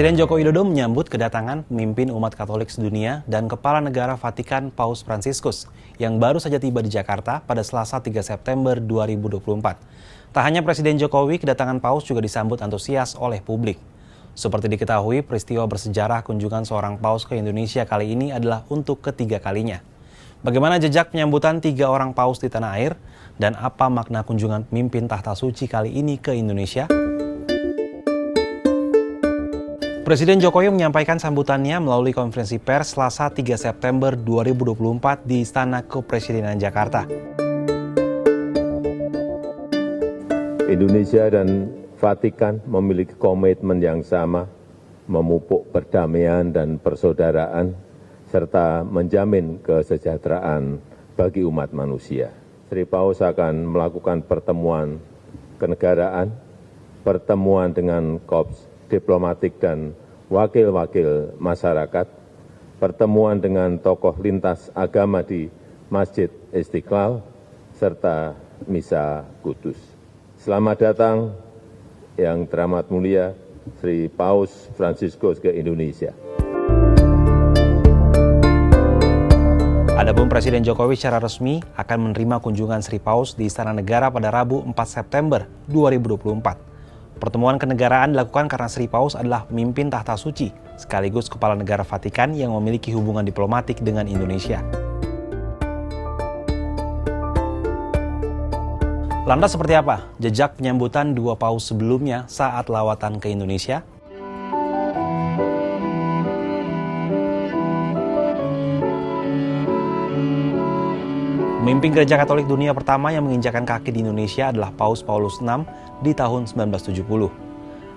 Presiden Joko Widodo menyambut kedatangan pemimpin umat Katolik sedunia dan Kepala Negara Vatikan Paus Fransiskus yang baru saja tiba di Jakarta pada Selasa 3 September 2024. Tak hanya Presiden Jokowi, kedatangan Paus juga disambut antusias oleh publik. Seperti diketahui, peristiwa bersejarah kunjungan seorang Paus ke Indonesia kali ini adalah untuk ketiga kalinya. Bagaimana jejak penyambutan 3 orang Paus di tanah air? Dan apa makna kunjungan pemimpin tahta suci kali ini ke Indonesia? Presiden Jokowi menyampaikan sambutannya melalui konferensi pers Selasa 3 September 2024 di Istana Kepresidenan Jakarta. Indonesia dan Vatikan memiliki komitmen yang sama, memupuk perdamaian dan persaudaraan, serta menjamin kesejahteraan bagi umat manusia. Sri Paus akan melakukan pertemuan kenegaraan, pertemuan dengan korps diplomatik dan wakil-wakil masyarakat, pertemuan dengan tokoh lintas agama di Masjid Istiqlal, serta Misa Kudus. Selamat datang yang teramat mulia Sri Paus Fransiskus ke Indonesia. Adapun Presiden Jokowi secara resmi akan menerima kunjungan Sri Paus di Istana Negara pada Rabu 4 September 2024. Pertemuan kenegaraan dilakukan karena Sri Paus adalah pemimpin tahta suci, sekaligus Kepala Negara Vatikan yang memiliki hubungan diplomatik dengan Indonesia. Lantas seperti apa jejak penyambutan 2 Paus sebelumnya saat lawatan ke Indonesia? Pemimpin Gereja Katolik Dunia pertama yang menginjakan kaki di Indonesia adalah Paus Paulus VI di tahun 1970.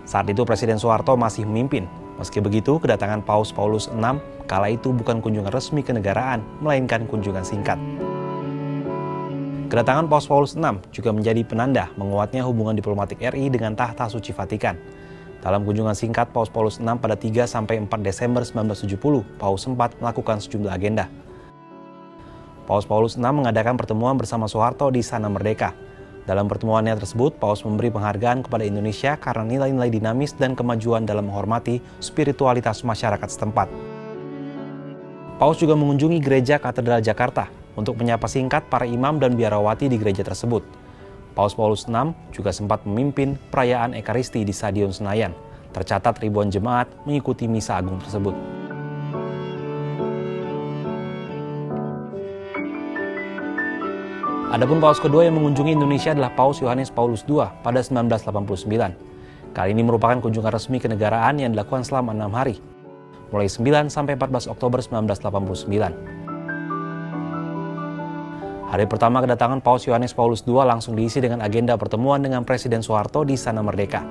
Saat itu Presiden Soeharto masih memimpin. Meski begitu, kedatangan Paus Paulus VI kala itu bukan kunjungan resmi kenegaraan, melainkan kunjungan singkat. Kedatangan Paus Paulus VI juga menjadi penanda menguatnya hubungan diplomatik RI dengan tahta suci Vatikan. Dalam kunjungan singkat Paus Paulus VI pada 3-4 Desember 1970, Paus sempat melakukan sejumlah agenda. Paus Paulus VI mengadakan pertemuan bersama Soeharto di Istana Merdeka. Dalam pertemuannya tersebut, Paus memberi penghargaan kepada Indonesia karena nilai-nilai dinamis dan kemajuan dalam menghormati spiritualitas masyarakat setempat. Paus juga mengunjungi Gereja Katedral Jakarta untuk menyapa singkat para imam dan biarawati di gereja tersebut. Paus Paulus VI juga sempat memimpin perayaan Ekaristi di Stadion Senayan. Tercatat ribuan jemaat mengikuti misa agung tersebut. Adapun Paus kedua yang mengunjungi Indonesia adalah Paus Yohanes Paulus II pada 1989. Kali ini merupakan kunjungan resmi kenegaraan yang dilakukan selama 6 hari, mulai 9 sampai 14 Oktober 1989. Hari pertama kedatangan Paus Yohanes Paulus II langsung diisi dengan agenda pertemuan dengan Presiden Soeharto di Istana Merdeka.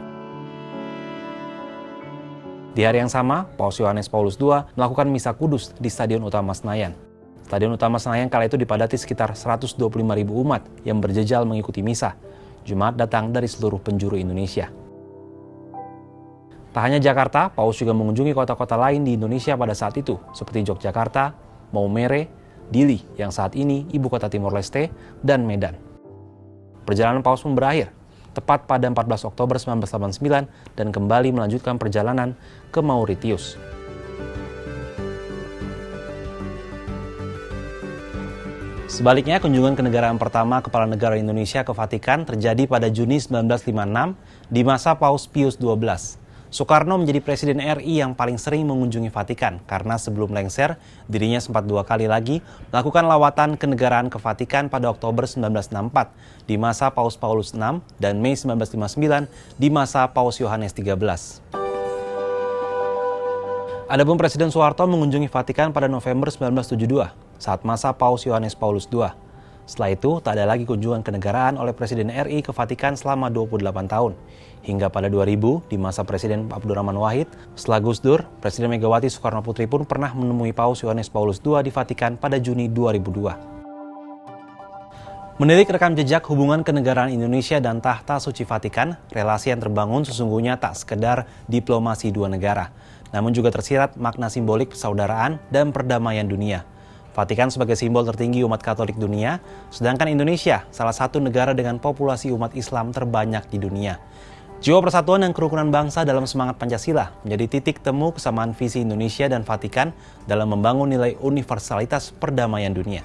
Di hari yang sama, Paus Yohanes Paulus II melakukan Misa Kudus di Stadion Utama Senayan. Stadion Utama Senayan kala itu dipadati sekitar 125.000 umat yang berjejal mengikuti misa. Jemaat datang dari seluruh penjuru Indonesia. Tak hanya Jakarta, Paus juga mengunjungi kota-kota lain di Indonesia pada saat itu, seperti Yogyakarta, Maumere, Dili yang saat ini ibu kota Timor Leste, dan Medan. Perjalanan Paus pun berakhir tepat pada 14 Oktober 1989 dan kembali melanjutkan perjalanan ke Mauritius. Sebaliknya, kunjungan kenegaraan pertama Kepala Negara Indonesia ke Vatikan terjadi pada Juni 1956 di masa Paus Pius XII. Soekarno menjadi Presiden RI yang paling sering mengunjungi Vatikan karena sebelum lengser, dirinya sempat 2 kali lagi melakukan lawatan kenegaraan ke Vatikan pada Oktober 1964 di masa Paus Paulus VI dan Mei 1959 di masa Paus Yohanes XIII. Adapun Presiden Soeharto mengunjungi Vatikan pada November 1972 saat masa Paus Yohanes Paulus II. Setelah itu, tak ada lagi kunjungan kenegaraan oleh Presiden RI ke Vatikan selama 28 tahun. Hingga pada 2000, di masa Presiden Abdurrahman Wahid, setelah Gus Dur, Presiden Megawati Soekarno Putri pun pernah menemui Paus Yohanes Paulus II di Vatikan pada Juni 2002. Menilik rekam jejak hubungan kenegaraan Indonesia dan tahta suci Vatikan, relasi yang terbangun sesungguhnya tak sekedar diplomasi 2 negara, namun juga tersirat makna simbolik persaudaraan dan perdamaian dunia. Vatikan sebagai simbol tertinggi umat Katolik dunia, sedangkan Indonesia salah satu negara dengan populasi umat Islam terbanyak di dunia. Jiwa persatuan dan kerukunan bangsa dalam semangat Pancasila menjadi titik temu kesamaan visi Indonesia dan Vatikan dalam membangun nilai universalitas perdamaian dunia.